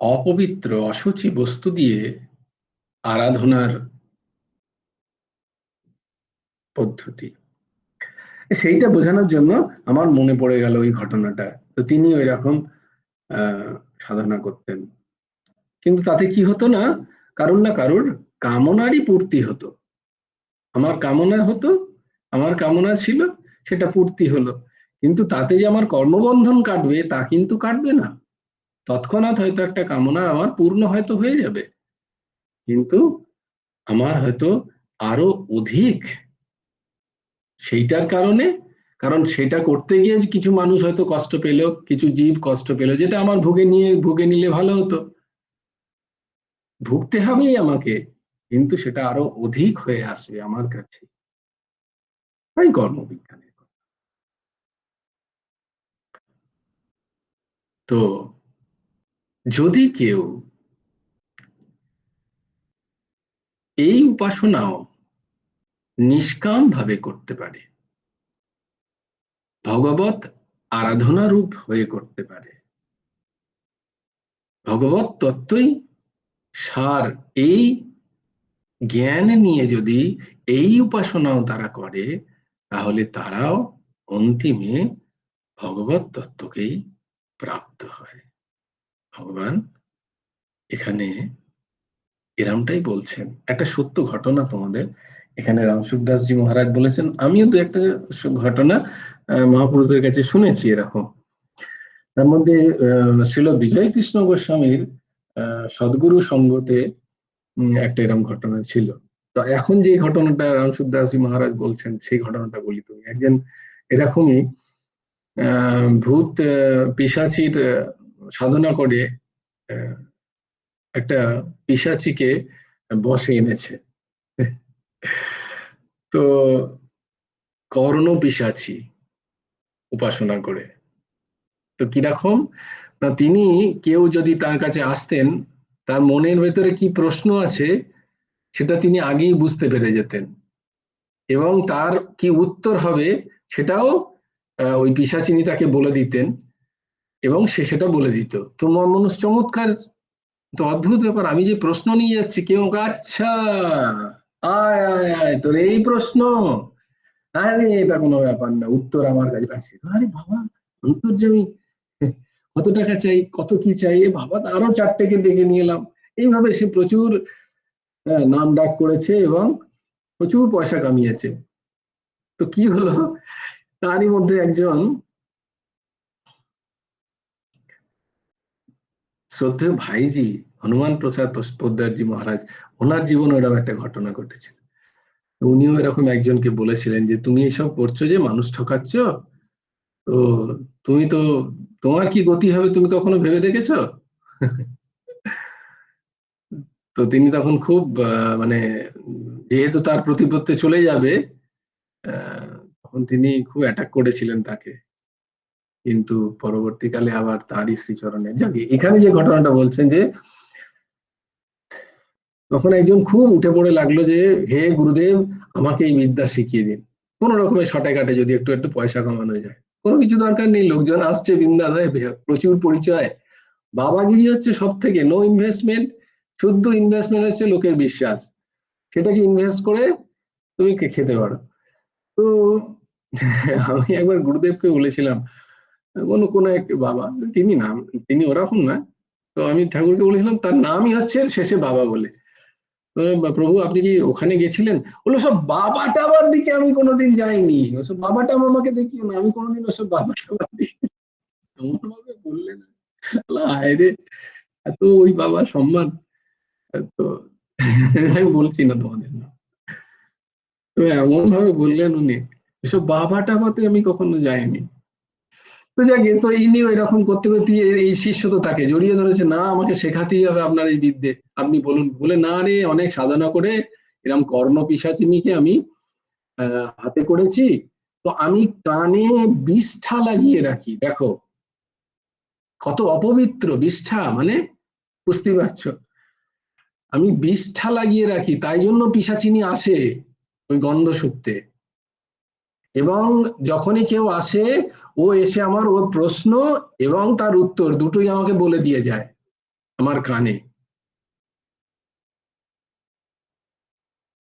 অপবিত্র অশুচি বস্তু দিয়ে আরাধনার পদ্ধতি। সেইটা বোঝানোর জন্য আমার মনে পড়ে গেল ওই ঘটনাটা। তো তিনি ওই রকম সাধনা করতেন, কিন্তু তাতে কি হতো না, কারুর না কারুর কামনারই পূর্তি হতো। আমার কামনা হতো, আমার কামনা ছিল, সেটা পূর্তি হলো, কিন্তু তাতে যে আমার কর্মবন্ধন কাটবে তা কিন্তু কাটবে না। তৎক্ষণাৎ হয়তো একটা কামনা আমার পূর্ণ হয়তো হয়ে যাবে, কিন্তু আমার হয়তো আরো অধিক সেইটার কারণে, কারণ সেটা করতে গিয়ে কিছু মানুষ হয়তো কষ্ট পেল, কিছু জীব কষ্ট পেল, যেটা আমার ভুগে নিলে ভালো হতো, ভুগতে হবেই আমাকে, কিন্তু সেটা আরো অধিক হয়ে আসবে আমার কাছে। তাই কর্মবিজ্ঞানের কথা। তো যদি কেউ এই উপাসনাও নিষ্কাম ভাবে করতে পারে, ভগবত আরাধনা রূপ হয়ে করতে পারে, ভগবত তত্ত্বই সার, এই জ্ঞান নিয়ে যদি এই উপাসনাও তারা করে, তাহলে তারাও অন্তিমে ভগবত তত্ত্বকেই প্রাপ্ত হয়। ভগবান এখানে এরমটাই বলছেন। একটা সত্য ঘটনা তোমাদের, এখানে রামসুখদাসজি মহারাজ বলেছেন, আমিও দু একটা ঘটনা মহাপুরুষদের কাছে শুনেছি এরকম। তার মধ্যে শ্রীল বিজয় কৃষ্ণ গোস্বামীর সদ্গুরু সঙ্গতে একটা এরকম ঘটনা ছিল। তো এখন যে ঘটনাটা রামসুখদাসজি মহারাজ বলছেন সেই ঘটনাটা বলি। তুমি একজন এরকমই ভূত পিশাচির সাধনা করে একটা পিশাচিকে বশে এনেছে। তো কর্ণ পিশাচি উপাসনা করে। তো কিরকম না, তিনি কেউ যদি তার কাছে আসতেন, তার মনের ভেতরে কি প্রশ্ন আছে সেটা তিনি আগেই বুঝতে পেরে যেতেন, এবং তার কি উত্তর হবে সেটাও ওই পিশাচিনী তাকে বলে দিতেন, এবং সে সেটা বলে দিত। তো মানুষ চমৎকার, তো অদ্ভুত ব্যাপার, আমি যে প্রশ্ন নিয়ে যাচ্ছি কেউ, আচ্ছা আয় আয় আয় তোর এই প্রশ্ন, আরে এটা কোনো ব্যাপার না, উত্তর আমার কাছে পাচ্ছি। আরে বাবা, অন্তর্যামী, কত টাকা চাই, কত কি চাই, এ বাবা আরো চারটেকে ডেকে নিয়ে এলাম। এইভাবে সে প্রচুর নাম ডাক করেছে এবং প্রচুর পয়সা কামিয়েছে। তো কি হলো, তারই মধ্যে একজন শ্রদ্ধেয় ভাইজি হনুমান প্রসাদ পোদ্দারজি মহারাজ, ওনার জীবনে এরকম একটা ঘটনা ঘটেছিল। উনিও এরকম একজনকে বলেছিলেন যে তুমি এসব করছো, যে মানুষ ঠকাচ্ছ, তো তুমি তো, তোমার কি গতি হবে তুমি কখনো ভেবে দেখেছো? তো তিনি তখন খুব মানে, যেহেতু তার প্রতিপত্তি চলে যাবে, তখন তিনি খুব অ্যাটাক করেছিলেন তাকে, কিন্তু পরবর্তীকালে আবার তারই শ্রীচরণে যাকে এখানে যে ঘটনাটা বলছেন, যে তখন একজন খুব উঠে পড়ে লাগলো যে হে গুরুদেব, আমাকে এই বিদ্যা শিখিয়ে দিন। কোনো রকমের শর্টে কাটে যদি একটু একটু পয়সা কামানো যায়, কোনো কিছু দরকার নেই, লোকজন আসছে বিন্দাস হয়ে, প্রচুর পরিচয়। বাবাগিরি হচ্ছে সব থেকে, নো ইনভেস্টমেন্ট, শুদ্ধ ইনভেস্টমেন্ট হচ্ছে লোকের বিশ্বাস, সেটাকে ইনভেস্ট করে তুমি খেতে পারো। তো আমি একবার গুরুদেবকে বলেছিলাম, কোনো কোনো এক বাবা, তিনি নাম, তিনি ওরকম না, তো আমি ঠাকুরকে বলেছিলাম তার নামই হচ্ছে শেষে বাবা বলে, প্রভু আপনি কি ওখানে গেছিলেন? বললো সব বাবা টাবার দিকে আমি কোনোদিন যাইনি, ওসব বাবা টাম আমাকে দেখিও না, আমি কোনোদিন ওসব বাবা টাবার দিকে, এমন ভাবে বললেন, হায় রে, এত ওই বাবার সম্মান। তো আমি বলছি না তোমাদের না, তো এমন ভাবে বললেন উনি, এসব বাবা টাবাতে আমি কখনো যাইনি। তো যাকে, তো ইনি এরকম করতে করতে এই শিষ্য তো তাকে জড়িয়ে ধরেছে, না আমাকে শেখাতেই হবে আপনার এই বিদ্যে, আপনি বলুন। বলে না রে, অনেক সাধনা করে এরকম কর্ণ পিশাচিনীকে আমি হাতে করেছি, তো আমি কানে বিষ্ঠা লাগিয়ে রাখি, দেখো কত অপবিত্র বিষ্ঠা, মানে বুঝতে পারছো, আমি বিষ্ঠা লাগিয়ে রাখি, তাই জন্য পিশাচিনী আসে ওই গন্ধ শুকতে, এবং যখনই কেউ আসে ও এসে আমার ওর প্রশ্ন এবং তার উত্তর দুটোই আমাকে বলে দিয়ে যায় আমার কানে।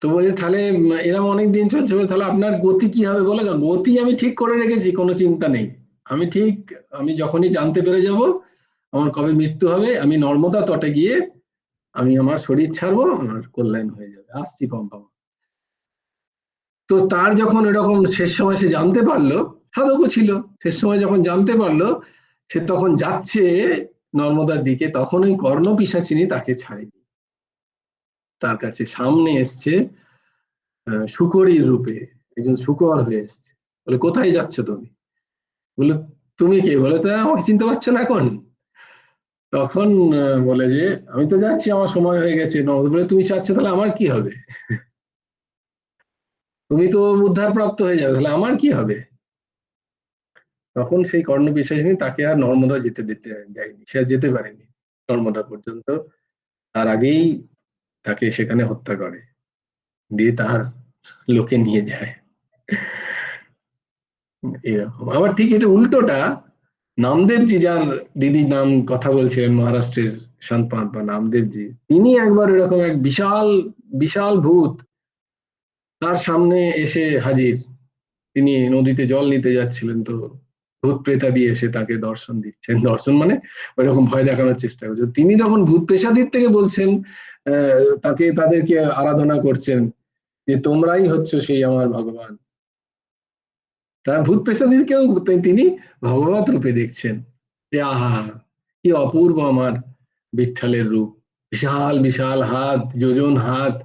তো বলছে তাহলে এরকম অনেক দিন চলছে, তাহলে আপনার গতি কি হবে? বলে গতি আমি ঠিক করে রেখেছি, কোনো চিন্তা নেই, আমি ঠিক, আমি যখনই জানতে পেরে যাব আমার কবে মৃত্যু হবে, আমি নর্মদা তটে গিয়ে আমি আমার শরীর ছাড়বো, আমার কল্যাণ হয়ে যাবে, আসছি পম্পা। তো তার যখন এরকম শেষ সময় সে জানতে পারলো, সাধকও ছিল, শেষ সময় যখন জানতে পারলো, সে তখন যাচ্ছে নর্মদার দিকে, তখন ওই কর্ণ পিশাচিনী তাকে ছাড়েনি, তার কাছে সামনে এসছে শুকরীর রূপে, একজন শুকর হয়ে এসছে। বলে কোথায় যাচ্ছ তুমি? বলে তুমি কে? বলে তো আমাকে চিনতে পারছো না এখন? তখন বলে যে আমি তো যাচ্ছি, আমার সময় হয়ে গেছে। বলে তুমি চাচ্ছ, তাহলে আমার কি হবে? তুমি তো উদ্ধার প্রাপ্ত হয়ে যাবে, তাহলে আমার কি হবে? তখন সেই কর্ণ পিশাচিনী তাকে আর নর্মদা যেতে দিতে দেয়নি, সে আর যেতে পারেনি নর্মদা পর্যন্ত, তার আগেই তাকে সেখানে হত্যা করে, দিয়ে তার লোকে নিয়ে যায়। এরকম আবার ঠিক এটা উল্টোটা, নামদেবজি, যার দিদির নাম কথা বলছিলেন, মহারাষ্ট্রের সন্ত মহাত্মা নামদেবজি, তিনি একবার এরকম এক বিশাল বিশাল ভূত তার সামনে এসে হাজির, তিনি নদীতে জল নিতে যাচ্ছিলেন, তো ভূত প্রেতাদি এসে তাকে দর্শন দিচ্ছেন, দর্শন মানে ওইরকম ভয় দেখানোর চেষ্টা করছে। তিনি তখন ভূত পেশাদির থেকে বলছেন, তাকে তাদেরকে আরাধনা করছেন যে তোমরাই হচ্ছে সেই আমার ভগবান, তার ভূত পেশাদিকেও তিনি ভগবত রূপে দেখছেন, যে আহা কি অপূর্ব আমার বিঠ্ঠলের রূপ, বিশাল বিশাল হাত, যোজন হাত,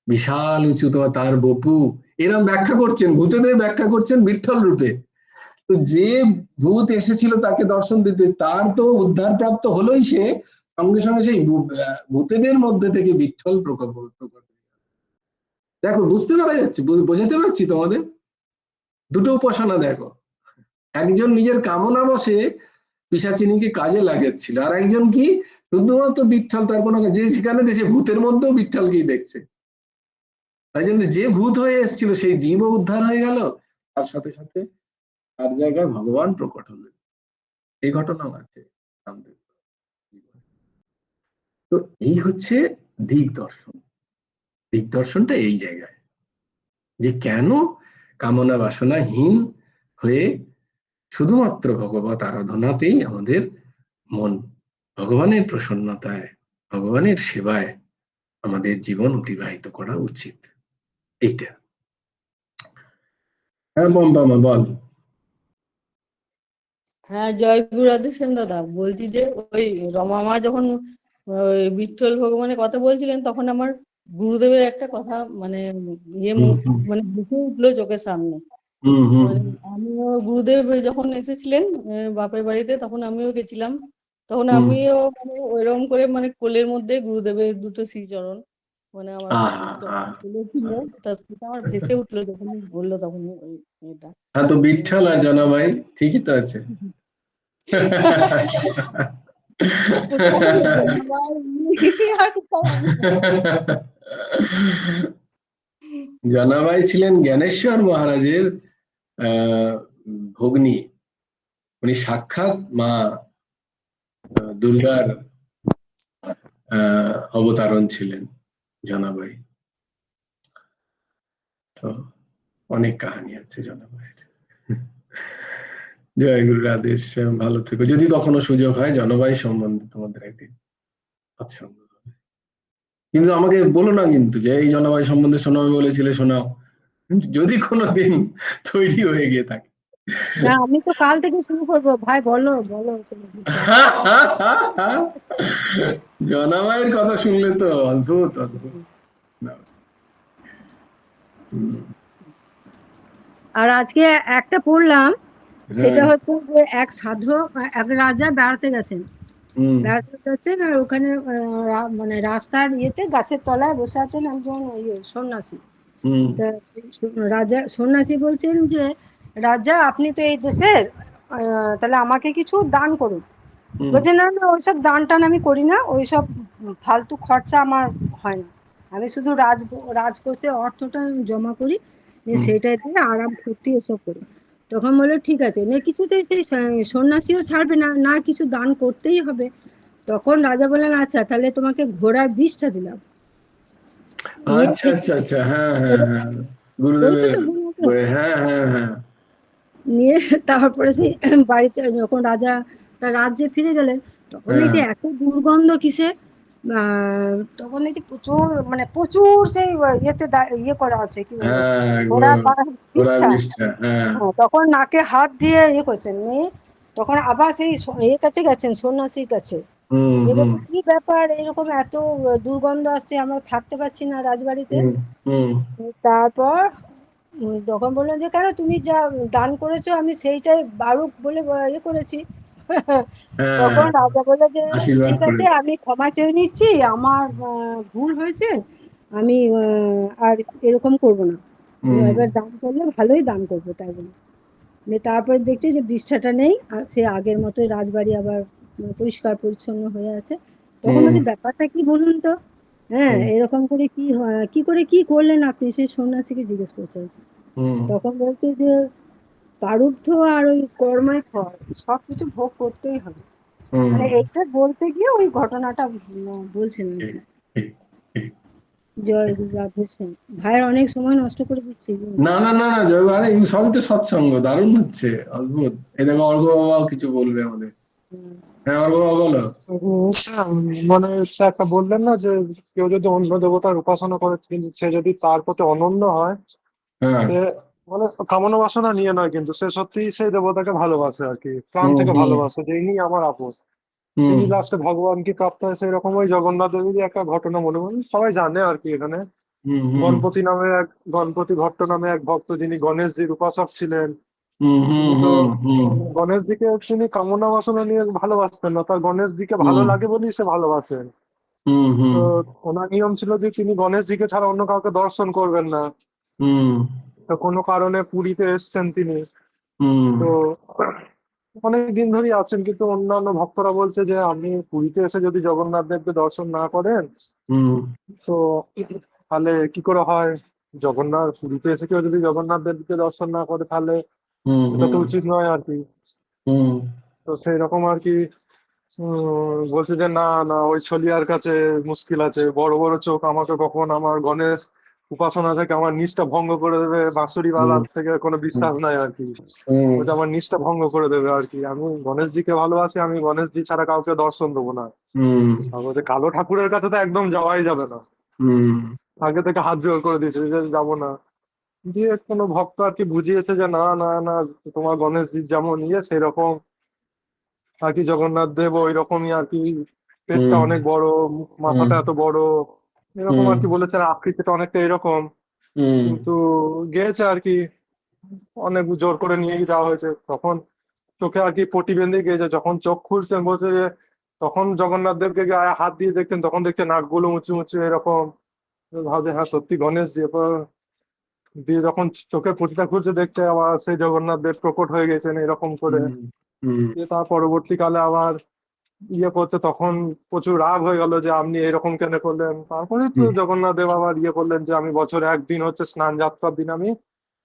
বিশাল উঁচু তো তার বপু, এরম ব্যাখ্যা করছেন, ভূতেদের ব্যাখ্যা করছেন বিঠ্ঠল রূপে। তো যে ভূত এসেছিল তাকে দর্শন দিতে, তার তো উদ্ধার প্রাপ্ত হলোই সে, সঙ্গে সঙ্গে সেই ভূতেদের মধ্যে থেকে বিঠ্ঠল প্রকট। দেখো বুঝতে পারা যাচ্ছে, বোঝাতে পারছি তোমাদের, দুটো উপাসনা দেখো, একজন নিজের কামনা বসে পিশাচিনীকে কাজে লাগাচ্ছিল, আর একজন কি শুধুমাত্র বিঠ্ঠল, তার কোনো যে সেখানে দেশে ভূতের মধ্যেও বিঠ্ঠলকেই দেখছে, তাই জন্য যে ভূত হয়ে এসেছিল সেই জীবও উদ্ধার হয়ে গেল, তার সাথে সাথে তার জায়গায় ভগবান প্রকট হলেন। এই ঘটনাও আছে রামদেব। তো এই হচ্ছে দিক দর্শন, দিক দর্শনটা এই জায়গায়, যে কেন কামনা বাসনাহীন হয়ে শুধুমাত্র ভগবত আরাধনাতেই আমাদের মন, ভগবানের প্রসন্নতায়, ভগবানের সেবায় আমাদের জীবন অতিবাহিত করা উচিত, এইটা। হ্যাঁ পম্পা বল। হ্যাঁ, জয় গুরু রাধে শ্যাম দাদা। বলছি যে ওই রমা মা যখন ওই বিঠ্ঠল ভগবানের কথা বলছিলেন, তখন আমার গুরুদেবের একটা কথা মানে ইয়ে মানে ভেসে উঠলো চোখের সামনে। মানে আমিও গুরুদেব যখন এসেছিলেন বাপের বাড়িতে, তখন আমিও গেছিলাম, তখন আমিও মানে ওইরকম করে মানে কোলের মধ্যে গুরুদেবের দুটো শ্রীচরণ মানে আমার কোলে ছিল, সেটা আমার ভেসে উঠলো যখন বললো তখন ওই এটা। হ্যাঁ তো বিঠ্ঠল আর জানাভাই ঠিকই তো আছে। জনাবাই ছিলেন জ্ঞানেশ্বর মহারাজের আহ ভগ্নী। উনি সাক্ষাৎ মা দুর্গার অবতারণ ছিলেন জনাবাই। তো অনেক কাহিনী আছে জনাবাইয়ের। জয় গুরু রাধে শ্যাম, ভালো থেকো। যদি কখনো সুযোগ হয় জনাবাই সম্বন্ধে তোমাদের একদিন সৎসঙ্গ হবে। কিন্তু আমাকে বলো না কিন্তু যে এই জনাবাই সম্বন্ধে শোনাবে বলেছিলে, শোনাও। কিন্তু যদি কোনোদিন তৈরি হয়ে গিয়ে থাকে। না, আমি তো কাল থেকে শুরু করবো। ভাই বলো বলো তুমি কি চাও। জনাবাইয়ের কথা শুনলে তো অদ্ভুত অদ্ভুত। হুম, আর আজকে একটা পড়লাম, সেটা হ্যাঁ, হচ্ছে যে এক সাধক, এক রাজা বেড়াতে গেছেন। হুম, বেড়াতে যাচ্ছেন আর ওখানে মানে রাস্তার ইয়েতে গাছের তলায় বসে আছেন একজন সন্ন্যাসী। হুম, তা রাজা সন্ন্যাসী বলছেন যে, রাজা আপনি তো এই দেশের, তাহলে আমাকে কিছু দান করুন। হুম, বলছে, না না, ওইসব দান টান আমি করি না, ওইসব ফালতু খরচা আমার হয় না। আমি শুধু রাজকোষে অর্থটা জমা করি, নিয়ে হুম, সেটাই দিয়ে আরাম ফুর্তি এসব করি। তখন বললো ঠিক আছে, নিয়ে কিছুতেই সেই সন্ন্যাসীও ছাড়বে না, না কিছু দান করতেই হবে। তখন রাজা বললেন, আচ্ছা তাহলে তোমাকে ঘোড়ার বিষটা দিলাম। নিয়ে আচ্ছা সে আচ্ছা আচ্ছা, হ্যাঁ হ্যাঁ হ্যাঁ, পড়েছো গুরুদেবের তো, মনে আছে? বইয়ে, হ্যাঁ হ্যাঁ হ্যাঁ। নিয়ে তারপরে সেই বাড়িতে যখন রাজা তার রাজ্যে ফিরে গেলেন, তখন এই হ্যাঁ, যে এত দুর্গন্ধ কিসের, তখন এই যে প্রচুর, মানে প্রচুর সেই ইয়েতে ইয়ে করা আছে, কি বলে, হ্যাঁ, ঘোড়ার ঘোড়ার পিষ্ঠা। বিষটা, হ্যাঁ। হ্যাঁ, তখন নাকে হাত দিয়ে ইয়ে করছেন, নিয়ে তখন আবার সেই এর কাছে গেছেন, সন্ন্যাসীর কাছে। হুম, নিয়ে হুম, বলছে, কি ব্যাপার, এরকম এত দুর্গন্ধ আসছে, আমরা থাকতে পারছি না রাজবাড়িতে। হুম, হুম, তারপর তখন বললেন যে, কেন, তুমি যা দান করেছো আমি সেইটাই বারুক বলে ইয়ে করেছি। হ্যাঁ, তখন রাজা বললো যে, আশীর্বাদ ঠিক করে। আছে, আমি ক্ষমা চেয়ে নিচ্ছি, আমার ভুল হয়েছে, আমি আর এরকম করব না। হুম, এবার দান করলে ভালোই দান করবো, তাই বলে। তারপর দেখছি যে বিষ্ঠাটা নেই, আর সে আগের মতোই রাজবাড়ি আবার পরিষ্কার পরিচ্ছন্ন হয়ে আছে। তখন হুম, বলছি, ব্যাপারটা কি বলুন তো। হ্যাঁ, হুম, এরকম করে কি কি করে কি করলেন আপনি, সেই সন্ন্যাসীকে জিজ্ঞেস করছেন। হুম, তখন বলছে যে, প্রারব্ধ আর ওই কর্মের ফল সবকিছু ভোগ করতেই হবে। হুম, মানে এইটা বলতে গিয়ে ওই ঘটনাটা বলছেন আর ঠিক, কি। ঠিক, ঠিক। জয় গুরু রাধে শ্যাম। ভাইয়ের অনেক সময় নষ্ট করে দিচ্ছি কিন্তু। না না না না, জয়, আরে এই সবই তো সৎসঙ্গ, দারুণ হচ্ছে, অদ্ভুত। এই দেখো অর্ঘ্য বাবাও কিছু বলবে আমাদের। হুম। হ্যাঁ, অর্ঘ্য বাবা বলো। মানে হচ্ছে একটা বললেন না যে কেউ যদি অন্য দেবতার উপাসনা করে কিন্তু সে যদি তার প্রতি অনন্য হয়, হ্যাঁ, সে মানে কামনা বাসনা নিয়ে নয়, কিন্তু সে সত্যি সেই দেবতাকে ভালোবাসে আর কি, প্রাণ হুম, থেকে হুম, ভালোবাসে যে ইনি আমার আপন। হুম, তিনি লাস্টে ভগবানকে প্রাপ্ত হয়, সেই রকম ওই জগন্নাথ দেবেরই একটা ঘটনা মনে মনে সবাই জানে আর কি। এখানে হুম, হুম, গণপতি নামে এক গণপতি ভট্ট নামে এক ভক্ত, যিনি গণেশজির উপাসক ছিলেন। হুম, হুম, তিনি তো হুম, হুম, গণেশজিকে তিনি কামনা বাসনা নিয়ে ভালোবাসতেন না, তার গণেশজিকে ভালো হুম, লাগে বলেই সে ভালোবাসেন। হুম, হুম, তো ওনার নিয়ম ছিল যে তিনি গণেশজিকে ছাড়া অন্য কাউকে দর্শন করবেন না। হুম, তো কোনো কারণে পুরীতে এসেছেন তিনি, হুম, তো অনেক দিন ধরেই আছেন, কিন্তু অন্যান্য ভক্তরা বলছে যে আপনি পুরীতে এসে যদি জগন্নাথ দেবকে দর্শন না করেন, হুম, তো তাহলে কি করে হয়? জগন্নাথ পুরীতে এসে কেউ যদি জগন্নাথ দেবকে দর্শন না করে, তাহলে হুম, এটা তো হুম, উচিত নয় আর কি। হুম, তো সেই রকম আর কি বলছে যে না না, ওই ছলিয়ার কাছে মুশকিল আছে, বড় বড় চোখ, আমাকে কখন আমার গণেশ উপাসনা থেকে আমার নিষ্ঠা ভঙ্গ করে দেবে, বাঁশুরি হুম, বালার থেকে কোনো বিশ্বাস নাই আর কি। হুম, বলছে আমার নিষ্ঠা ভঙ্গ করে দেবে আর কি, আমি গণেশজিকে ভালোবাসি, আমি গণেশজি ছাড়া কাউকে দর্শন দেবো না। হুম, আর বলছে কালো ঠাকুরের কাছে তো একদম যাওয়াই যাবে না, হুম, আগে থেকে হাত জোড় করে দিয়েছে যে যাবো না। দিয়ে কোনো ভক্ত আর কি বুঝিয়েছে যে না না না, তোমার গণেশজি যেমন ইয়ে সেই রকম আর কি জগন্নাথ দেব ওই রকমই আর কি, পেটটা হুম, অনেক বড়, হুম, মাথাটা এত বড়, এরকম হুম, আর কি বলেছে, আর আকৃতিটা অনেকটা এরকম। হুম, কিন্তু গিয়েছে আর কি, অনেক জোর করে নিয়ে যাওয়া হয়েছে, তখন চোখে আর কি পটি বেঁধে গিয়েছে, যখন চোখ খুলছেন বলছে যে তখন জগন্নাথ দেবকে গায়ে হাত দিয়ে দেখতেন, তখন দেখছে নাকগুলো উঁচু উঁচু এরকম, ভাবছে হ্যাঁ সত্যি গণেশ জি। এরপর দিয়ে যখন চোখের পটিটা খুলছে দেখছে আবার সেই জগন্নাথ দেব প্রকট হয়ে গেছেন এরকম করে। হুম, হুম, দিয়ে তার পরবর্তীকালে আবার ইয়ে করতে, তখন প্রচুর রাগ হয়ে গেল যে আপনি এরকম কেন করলেন। তারপরে তো হুম জগন্নাথ দেব আবার ইয়ে করলেন যে আমি বছরে একদিন হচ্ছে স্নান যাত্রার দিন আমি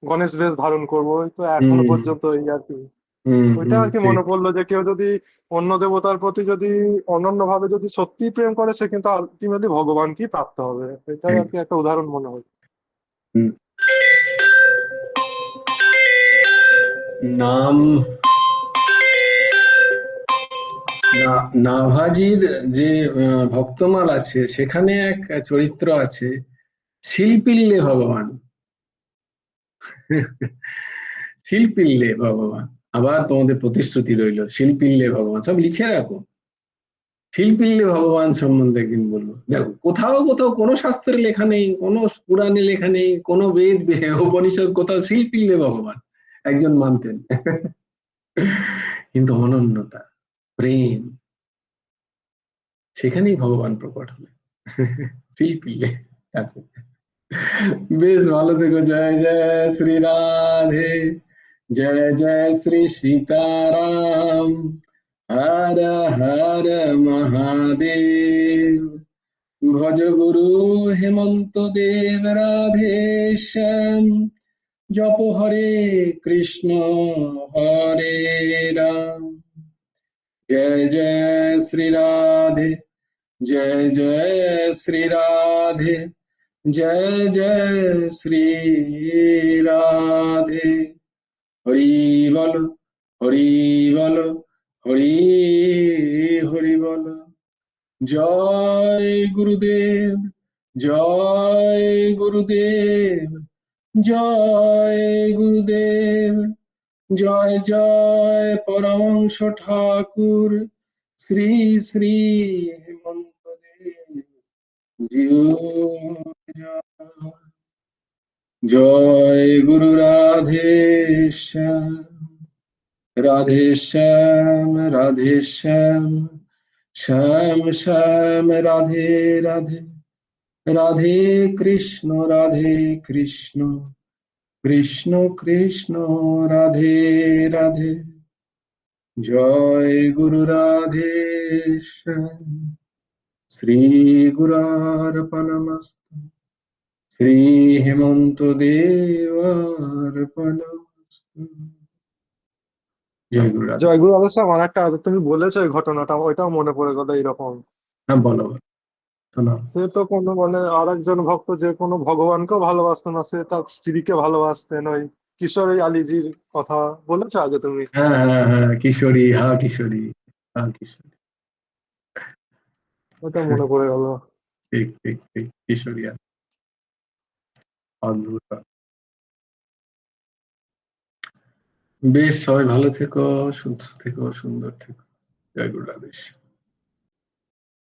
গণেশ বেশ ধারণ করবো। ওই তো এখনো হুম পর্যন্ত এই আর কি। ওইটা হুম, আর কি ঠিক। মনে পড়লো যে কেউ যদি অন্য দেবতার প্রতি যদি অনন্য ভাবে যদি সত্যিই প্রেম করে, সে কিন্তু আলটিমেটলি ভগবানকেই প্রাপ্ত হবে। এটাই আর কি একটা উদাহরণ মনে হয়। হুম, নাম নাভাজির যে ভক্তমাল আছে সেখানে এক চরিত্র আছে, শিল্পিল্লে ভগবান। শিল্পিল্লে ভগবান। আবার তোমাদের প্রতিশ্রুতি রইল, শিল্পিল্লে ভগবান, সব লিখে রাখো। শিল্পিল্লে ভগবান সম্বন্ধে একদিন বলবো। দেখো, কোথাও কোথাও কোনো শাস্ত্রে লেখা নেই, কোনো পুরাণে লেখা নেই, কোনো উপনিষদ, কোথাও শিল্পিল্লে ভগবান একজন মানতেন। কিন্তু অনন্যতা, প্রেম, সেখানেই ভগবান প্রকট হলেন। শিল্পিল্লে। বেশ ভালো থেকো। জয় জয় শ্রী রাধে, জয় জয় শ্রী সীতারাম, হর হর মহাদেব। ভজ গুরু হেমন্ত দেব রাধে শ্যাম, জপ হরে কৃষ্ণ হরে রাম। জয় জয় শ্রী রাধে, জয় জয় শ্রী রাধে, জয় জয় শ্রী রাধে। হরি বল, হরি বল, হরি হরি বল। জয় গুরুদেব, জয় গুরুদেব, জয় গুরুদেব। জয় জয় পরমংশ ঠাকুর শ্রী শ্রী হেমন্ত দেব জিউ। জয় গুরু রাধে শ্যাম, রাধে শ্যাম, রাধে শ্যাম, শ্যাম শ্যাম রাধে রাধে, রাধে কৃষ্ণ, রাধে কৃষ্ণ, কৃষ্ণ কৃষ্ণ রাধে রাধে। জয় গুরু রাধে শ্যাম। শ্রী গুরার্পণমস্তু, শ্রী হেমন্ত দেবার্পণমস্তু। জয় গুরু রাধে। জয়গুরু অবশ্য আমার একটা, তুমি বলেছো এই ঘটনাটা, ওইটাও মনে পড়ে গেল এইরকম। হ্যাঁ, বলো বলো, শোনাও। সে তো কোনো মানে আর একজন ভক্ত যে কোনো ভগবানকেও ভালোবাসতো না, সে তার স্ত্রীকে ভালোবাসতেন। ওই কিশোরী আলীজির কথা বলেছো আগে তুমি। হ্যাঁ হ্যাঁ হ্যাঁ, কিশোরী, হ্যাঁ কিশোরী, হ্যাঁ কিশোরী। ওটা মনে পড়ে গেল। ঠিক ঠিক ঠিক, কিশোরী আর অদ্ভুত। বেশ, সবাই ভালো থেকো, সুস্থ থেকো, সুন্দর থেকো। জয় গুরু রাধেশ।